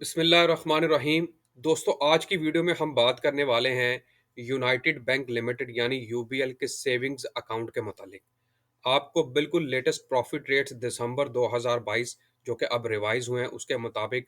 बिस्मिल्लाहिर्रहमानिर्रहीम। दोस्तों, आज की वीडियो में हम बात करने वाले हैं यूनाइटेड बैंक लिमिटेड यानी यूबीएल के सेविंग्स अकाउंट के मुतालिक। आपको बिल्कुल लेटेस्ट प्रॉफिट रेट्स दिसंबर 2022 जो कि अब रिवाइज हुए हैं उसके मुताबिक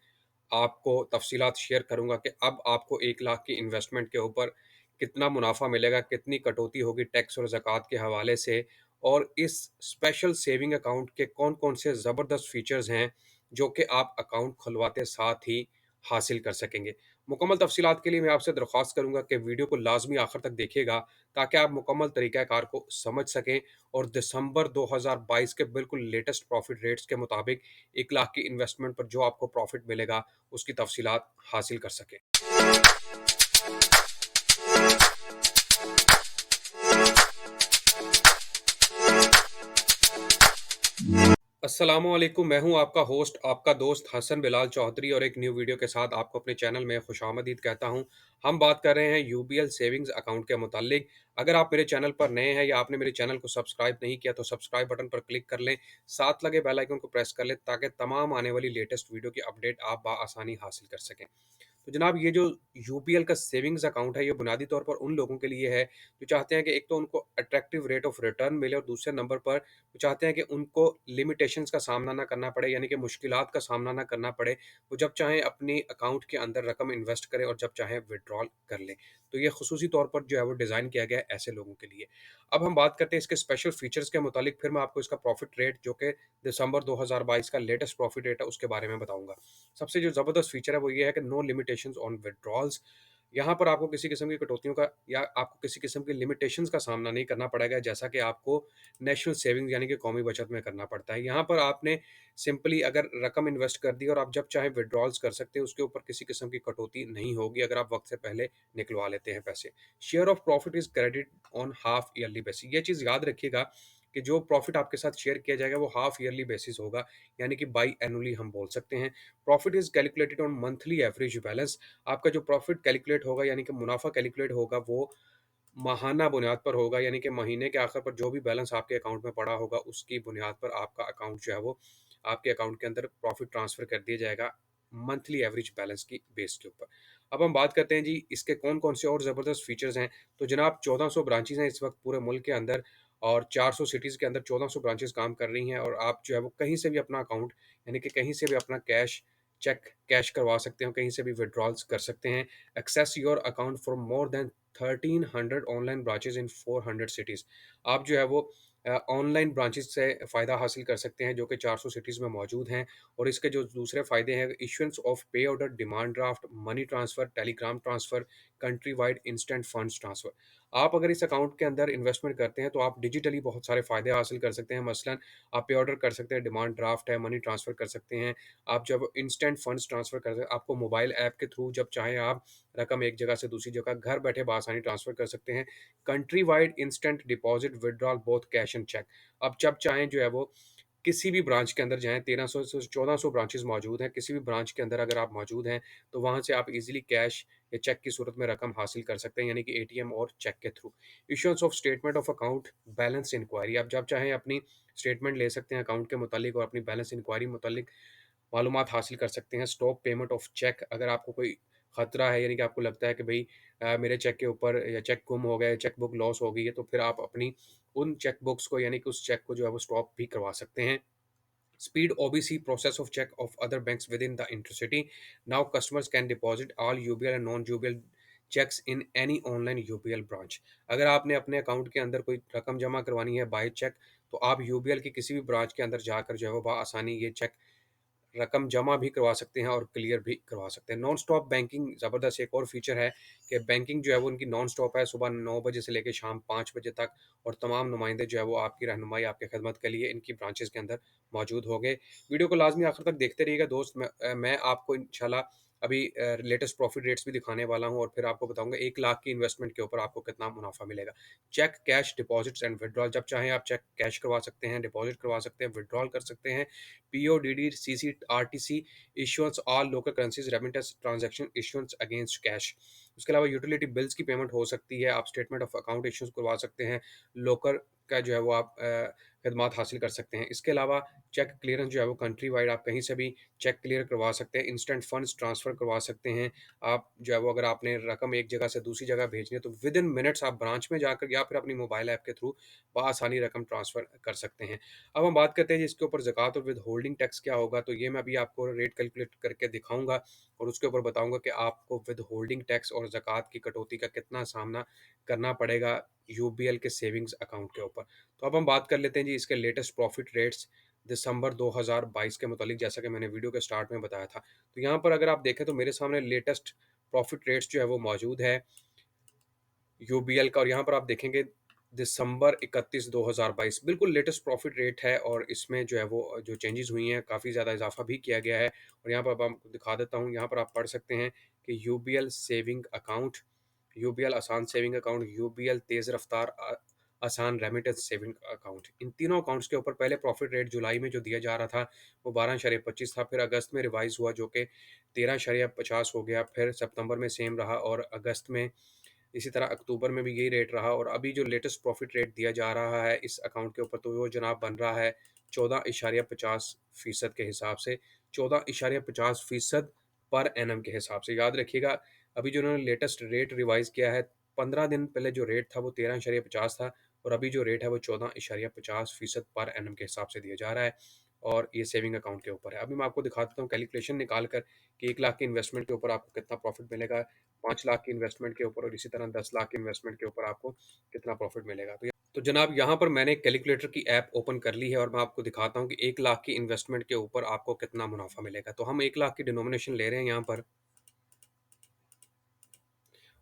आपको तफसीलात शेयर करूंगा कि अब आपको 1 लाख की इन्वेस्टमेंट के ऊपर कितना मुनाफा मिलेगा, कितनी कटौती होगी टैक्स और ज़कात के हवाले से, और इस स्पेशल सेविंग अकाउंट के कौन कौन से ज़बरदस्त फीचर्स हैं जो कि आप अकाउंट खुलवाते साथ ही हासिल कर सकेंगे। मुकम्मल तफसीलात के लिए मैं आपसे दरख्वास्त करूंगा कि वीडियो को लाजमी आखिर तक देखिएगा ताकि आप मुकम्मल तरीक़ाकार को समझ सकें और दिसंबर 2022 के बिल्कुल लेटेस्ट प्रॉफिट रेट्स के मुताबिक 1 लाख की इन्वेस्टमेंट पर जो आपको प्रॉफिट मिलेगा उसकी तफसीलात हासिल कर सकें। अस्सलामुअलैकुम, मैं हूं आपका होस्ट, आपका दोस्त हसन बिलाल चौधरी, और एक न्यू वीडियो के साथ आपको अपने चैनल में खुशामदीद कहता हूं। हम बात कर रहे हैं यूबीएल सेविंग्स अकाउंट के मुतालिक। अगर आप मेरे चैनल पर नए हैं या आपने मेरे चैनल को सब्सक्राइब नहीं किया तो सब्सक्राइब बटन पर क्लिक कर लें, साथ लगे बेल आइकन को प्रेस कर लें ताकि तमाम आने वाली लेटेस्ट वीडियो की अपडेट आप आसानी हासिल कर सकें। तो जनाब, ये जो यूपीएल का सेविंग्स अकाउंट है ये बुनियादी तौर पर उन लोगों के लिए है जो चाहते हैं कि एक तो उनको अट्रैक्टिव रेट ऑफ रिटर्न मिले और दूसरे नंबर पर वो चाहते हैं कि उनको लिमिटेशंस का सामना ना करना पड़े, यानी कि मुश्किलात का सामना ना करना पड़े। वो जब चाहें अपनी अकाउंट के अंदर रकम इन्वेस्ट करें और जब चाहें विड्रॉल कर लें। तो ये खुसूसी तौर पर जो है वो डिज़ाइन किया गया है ऐसे लोगों के लिए। अब हम बात करते हैं इसके स्पेशल फीचर्स के मुतालिक, फिर मैं आपको इसका प्रॉफिट रेट जो कि दिसंबर 2022 का लेटेस्ट प्रॉफिट रेट है उसके बारे में बताऊंगा। सबसे जो ज़बरदस्त फीचर है वो ये है कि नो लिमिटेशंस ऑन विड्रॉल्स। यहाँ पर आपको किसी किस्म की कटौतियों का या आपको किसी किस्म की लिमिटेशंस का सामना नहीं करना पड़ेगा, जैसा कि आपको नेशनल सेविंग्स यानी कि कौमी बचत में करना पड़ता है। यहाँ पर आपने सिंपली अगर रकम इन्वेस्ट कर दी और आप जब चाहें विड्रॉल्स कर सकते हैं, उसके ऊपर किसी किस्म की कटौती नहीं होगी अगर आप वक्त से पहले निकलवा लेते हैं पैसे। Share of profit is credit on half yearly basis. ये चीज़ याद रखिएगा कि जो प्रॉफिट आपके साथ शेयर किया जाएगा वो हाफ ईयरली बेसिस होगा, यानी कि बाई एनुअली हम बोल सकते हैं। Profit is calculated on monthly average balance. आपका जो प्रॉफिट कैलकुलेट होगा यानी कि मुनाफा कैलकुलेट होगा वो माहाना बुनियाद पर होगा, यानी कि महीने के आखिर पर जो भी बैलेंस आपके अकाउंट में पड़ा होगा उसकी बुनियाद पर आपका अकाउंट जो है वो आपके अकाउंट के अंदर प्रॉफिट ट्रांसफर कर दिया जाएगा मंथली एवरेज बैलेंस की बेस के ऊपर। अब हम बात करते हैं जी इसके कौन कौन से और ज़बरदस्त फीचर्स हैं। तो जनाब, 1400 ब्रांचेज हैं इस वक्त पूरे मुल्क के अंदर, और 400 सिटीज़ के अंदर 1400 ब्रांचेस काम कर रही हैं, और आप जो है वो कहीं से भी अपना अकाउंट यानी कि कहीं से भी अपना चेक कैश करवा सकते हो, कहीं से भी विड्रॉल्स कर सकते हैं। Access your account from more than 1300 online branches in 400 cities. आप जो है वो ऑनलाइन ब्रांचेज से फ़ायदा हासिल कर सकते हैं जो कि 400 सिटीज़ में मौजूद हैं। और इसके जो दूसरे फ़ायदे हैं, इशुएंस ऑफ पे order, demand draft, money transfer, Telegram transfer, country wide instant funds transfer. आप अगर इस अकाउंट के अंदर इन्वेस्टमेंट करते हैं तो आप डिजिटली बहुत सारे फ़ायदे हासिल कर सकते हैं। मसलन आप पे ऑर्डर कर सकते हैं, डिमांड ड्राफ्ट है, मनी ट्रांसफ़र कर सकते हैं। आप जब इंस्टेंट फंड्स ट्रांसफ़र कर सकते हैं, आपको मोबाइल ऐप के थ्रू जब चाहें आप रकम एक जगह से दूसरी जगह घर बैठे बआसानी ट्रांसफ़र कर सकते हैं। Country wide instant deposit, withdrawal both cash and cheque. आप जब चाहें जो है वो किसी भी ब्रांच के अंदर जाएँ, 1300 से 1400 ब्रांचेज़ मौजूद हैं। किसी भी ब्रांच के अंदर अगर आप मौजूद हैं, तो वहाँ से आप ईज़िली कैश या चेक की सूरत में रकम हासिल कर सकते हैं, यानी कि एटीएम और चेक के through. Issuance of statement of account, balance enquiry. आप जब चाहें अपनी स्टेटमेंट ले सकते हैं अकाउंट के मुतालिक और अपनी बैलेंस इंक्वायरी मुतालिक मालूमात हासिल कर सकते हैं। स्टॉप पेमेंट ऑफ चेक, अगर आपको कोई खतरा है यानी कि आपको लगता है कि भई मेरे चेक के ऊपर या चेक गुम हो गया है, चेक बुक लॉस हो गई है, तो फिर आप अपनी उन चेक बुक्स को यानी कि उस चेक को जो है वो स्टॉप भी करवा सकते हैं। Speed OBC process of check of other banks within the intercity. Now customers can deposit all UBL and non-UBL checks in any online UBL branch. अगर आपने अपने अकाउंट के अंदर कोई रकम जमा करवानी है बाय चेक, तो आप यूबीएल की किसी भी ब्रांच के अंदर जाकर जो है वो आसानी ये चेक रकम जमा भी करवा सकते हैं और क्लियर भी करवा सकते हैं। नॉन स्टॉप बैंकिंग, ज़बरदस्त एक और फीचर है कि बैंकिंग जो है वो उनकी नॉन स्टॉप है, सुबह 9 बजे से लेकर शाम 5 बजे तक, और तमाम नुमाइंदे जो है वो आपकी रहनुमाई, आपकी खिदमत के लिए इनकी ब्रांचेज़ के अंदर मौजूद होंगे। वीडियो को लाज़मी आखिर तक देखते रहिएगा दोस्त। मैं आपको इंशाल्लाह अभी लेटेस्ट प्रॉफिट रेट्स भी दिखाने वाला हूँ और फिर आपको बताऊँगा 1 लाख की इन्वेस्टमेंट के ऊपर आपको कितना मुनाफ़ा मिलेगा। Cheque, cash, deposits and withdrawal. जब चाहें आप चेक कैश करवा सकते हैं, डिपॉज़िट करवा सकते हैं, विथड्रॉल कर सकते हैं। PODD, CCRTC, issuance all local currencies, remittance transaction, issuance against cash. उसके अलावा यूटिलिटी बिल्स की पेमेंट हो सकती है, आप स्टेटमेंट ऑफ अकाउंट इश्यूज करवा सकते हैं। लोकर का जो है वो आप खिदमात हासिल कर सकते हैं। इसके अलावा चेक क्लियरेंस जो है वो कंट्री वाइड आप कहीं से भी चेक क्लियर करवा सकते हैं, इंस्टेंट फंड्स ट्रांसफ़र करवा सकते हैं। आप जो है वो अगर आपने रकम एक जगह से दूसरी जगह भेजनी है तो विदिन मिनट्स आप ब्रांच में जाकर या फिर अपनी मोबाइल ऐप के थ्रू बआसानी रकम ट्रांसफ़र कर सकते हैं। अब हम बात करते हैं जी इसके ऊपर ज़कात और विदहोल्डिंग टैक्स क्या होगा, तो ये मैं अभी आपको रेट कैलकुलेट करके दिखाऊँगा और उसके ऊपर बताऊँगा कि आपको विदहोल्डिंग टैक्स और ज़कात की कटौती का कितना सामना करना पड़ेगा यूबीएल के सेविंग्स अकाउंट के ऊपर। तो अब हम बात कर लेते हैं जी इसके लेटेस्ट प्रॉफिट रेट्स दिसंबर 2022 के मुतालिक, जैसा कि मैंने वीडियो के स्टार्ट में बताया था। तो यहाँ पर अगर आप देखें तो मेरे सामने लेटेस्ट प्रॉफिट रेट्स जो है वो मौजूद है यूबीएल का, और यहाँ पर आप देखेंगे दिसंबर 31 2022 बिल्कुल लेटेस्ट प्रॉफिट रेट है और इसमें जो है वो जो चेंजेस हुई हैं काफ़ी ज़्यादा इजाफा भी किया गया है। और यहाँ पर अब आपको दिखा देता हूँ, यहाँ पर आप पढ़ सकते हैं कि यूबीएल सेविंग अकाउंट, यूबीएल आसान सेविंग अकाउंट, यूबीएल तेज़ रफ्तार आसान रेमिटेंस सेविंग अकाउंट, इन तीनों अकाउंट्स के ऊपर पहले प्रॉफिट रेट जुलाई में जो दिया जा रहा था वो 12.25 था, फिर अगस्त में रिवाइज हुआ जो कि 13.50 हो गया, फिर सितंबर में सेम रहा और अगस्त में इसी तरह अक्टूबर में भी यही रेट रहा, और अभी जो लेटेस्ट प्रॉफिट रेट दिया जा रहा है इस अकाउंट के ऊपर तो वो जनाब बन रहा है 14.50% के हिसाब से, 14.50% पर एनम के हिसाब से। याद रखिएगा अभी जो उन्होंने लेटेस्ट रेट रिवाइज किया है, 15 दिन पहले जो रेट था वो 13.50 था और अभी जो रेट है वो 14.50% पर एनम के हिसाब से दिया जा रहा है और ये सेविंग अकाउंट के ऊपर है। अभी मैं आपको दिखा देता हूँ कैलकुलेशन निकाल कर कि 1 लाख की इन्वेस्टमेंट के ऊपर आपको कितना प्रॉफिट मिलेगा, 5 लाख की इन्वेस्टमेंट के ऊपर और इसी तरह 10 लाख की इन्वेस्टमेंट के ऊपर आपको कितना प्रॉफिट मिलेगा। तो जनाब यहाँ पर मैंने कैलकुलेटर की ऐप ओपन कर ली है और मैं आपको दिखाता हूँ कि 1 लाख की इन्वेस्टमेंट के ऊपर आपको कितना मुनाफा मिलेगा। तो हम 1 लाख की डिनोमिनेशन ले रहे हैं यहाँ पर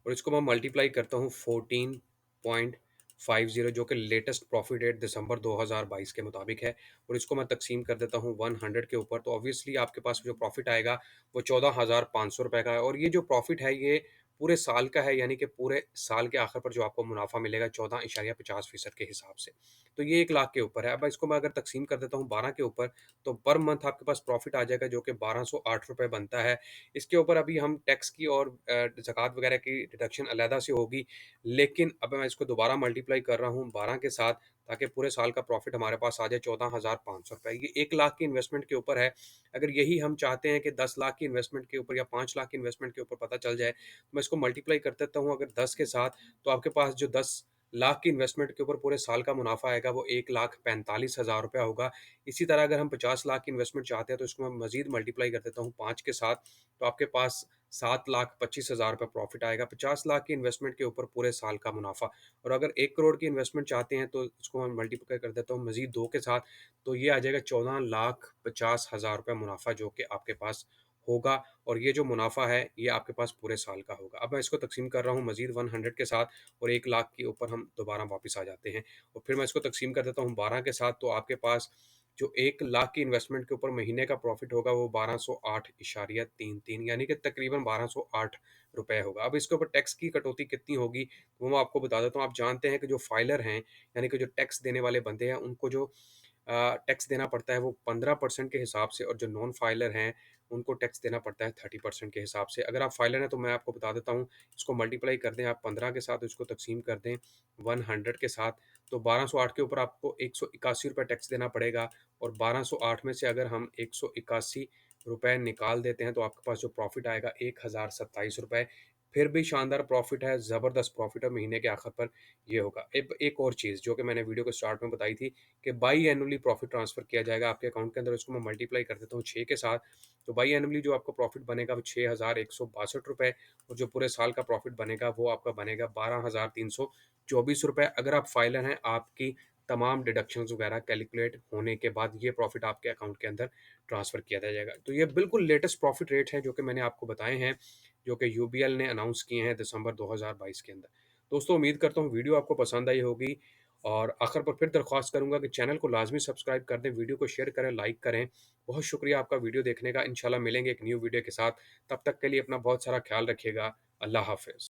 और इसको मैं मल्टीप्लाई करता हूँ 14.50 जो कि लेटेस्ट प्रॉफिट रेट दिसंबर 2022 के मुताबिक है, और इसको मैं तकसीम कर देता हूँ 100 के ऊपर, तो ऑब्वियसली आपके पास जो प्रॉफिट आएगा वो 14,500 रुपये का है और ये जो प्रॉफिट है ये पूरे साल का है, यानी कि पूरे साल के आखिर पर जो आपको मुनाफा मिलेगा 14.50% के हिसाब से। तो ये 1 लाख के ऊपर है। अब इसको मैं अगर तकसीम कर देता हूँ 12 के ऊपर तो पर मंथ आपके पास प्रॉफिट आ जाएगा जो कि 1208 रुपये बनता है। इसके ऊपर अभी हम टैक्स की और ज़कात वगैरह की डिडक्शन अलहदा से होगी, लेकिन अब मैं इसको दोबारा मल्टीप्लाई कर रहा हूँ 12 के साथ ताकि पूरे साल का प्रॉफिट हमारे पास आ जाए 14,500 रुपये। ये 1 लाख की इन्वेस्टमेंट के ऊपर है। अगर यही हम चाहते हैं कि 10 लाख की इन्वेस्टमेंट के ऊपर या 5 लाख की इन्वेस्टमेंट के ऊपर पता चल जाए, तो मैं इसको मल्टीप्लाई कर देता हूँ अगर 10 के साथ, तो आपके पास जो 10 लाख की इन्वेस्टमेंट के ऊपर पूरे साल का मुनाफा आएगा वो 1,45,000 रुपया होगा। इसी तरह अगर हम 50 लाख की इन्वेस्टमेंट चाहते हैं तो इसको मैं मज़ीद मल्टीप्लाई कर देता हूँ 5 के साथ, तो आपके पास 7,25,000 रुपये प्रॉफिट आएगा 50 लाख की इन्वेस्टमेंट के ऊपर पूरे साल का मुनाफा। और अगर 1 करोड़ की इन्वेस्टमेंट चाहते हैं तो इसको मैं मल्टीप्लाई कर देता हूँ मज़ीद 2 के साथ, तो ये आ जाएगा 14,50,000 रुपये मुनाफा जो कि आपके पास होगा, और ये जो मुनाफा है ये आपके पास पूरे साल का होगा। अब मैं इसको तकसीम कर रहा हूँ मज़ीद 100 के साथ और 1 लाख के ऊपर हम दोबारा वापस आ जाते हैं और फिर मैं इसको तकसीम कर देता हूँ 12 के साथ, तो आपके पास जो 1 लाख की इन्वेस्टमेंट के ऊपर महीने का प्रॉफिट होगा वो 1208.33 यानी कि तकरीबन 1208 रुपए होगा। अब इसके ऊपर टैक्स की कटौती कितनी होगी वो मैं आपको बता देता हूँ। आप जानते हैं कि जो फाइलर हैं यानी कि जो टैक्स देने वाले बंदे हैं उनको जो टैक्स देना पड़ता है वो 15% के हिसाब से, और जो नॉन फाइलर हैं उनको टैक्स देना पड़ता है 30% के हिसाब से। अगर आप फाइलर हैं तो मैं आपको बता देता हूँ, इसको मल्टीप्लाई कर दें आप 15 के साथ, इसको तकसीम कर दें 100 के साथ, तो 1208 के ऊपर आपको 181 रुपये टैक्स देना पड़ेगा, और 1208 में से अगर हम 181 रुपए निकाल देते हैं तो आपके पास जो प्रॉफिट आएगा 1027 रुपये। फिर भी शानदार प्रॉफिट है, ज़बरदस्त प्रॉफिट है, महीने के आखिर पर ये होगा। एक और चीज़ जो कि मैंने वीडियो के स्टार्ट में बताई थी कि बाई एनुअली प्रॉफिट ट्रांसफ़र किया जाएगा आपके अकाउंट के अंदर, इसको मैं मल्टीप्लाई कर देता हूँ 6 के साथ, तो बाई एनुअली जो आपको प्रॉफिट बनेगा वो 6,162 रुपये, और जो पूरे साल का प्रॉफिट बनेगा वो आपका बनेगा 12,324 रुपये। अगर आप फाइलर हैं आपकी तमाम डिडक्शंस वगैरह कैलकुलेट होने के बाद ये प्रॉफिट आपके अकाउंट के अंदर ट्रांसफ़र किया जाएगा। तो ये बिल्कुल लेटेस्ट प्रॉफिट रेट है जो कि मैंने आपको बताए हैं, जो कि यूबीएल ने अनाउंस किए हैं दिसंबर 2022 के अंदर। दोस्तों उम्मीद करता हूँ वीडियो आपको पसंद आई होगी, और आखिर पर फिर दरख्वास्त करूँगा कि चैनल को लाजमी सब्सक्राइब कर दें, वीडियो को शेयर करें, लाइक करें। बहुत शुक्रिया आपका वीडियो देखने का। इंशाल्लाह मिलेंगे एक न्यू वीडियो के साथ। तब तक के लिए अपना बहुत सारा ख्याल रखिएगा। अल्लाह हाफ़िज़।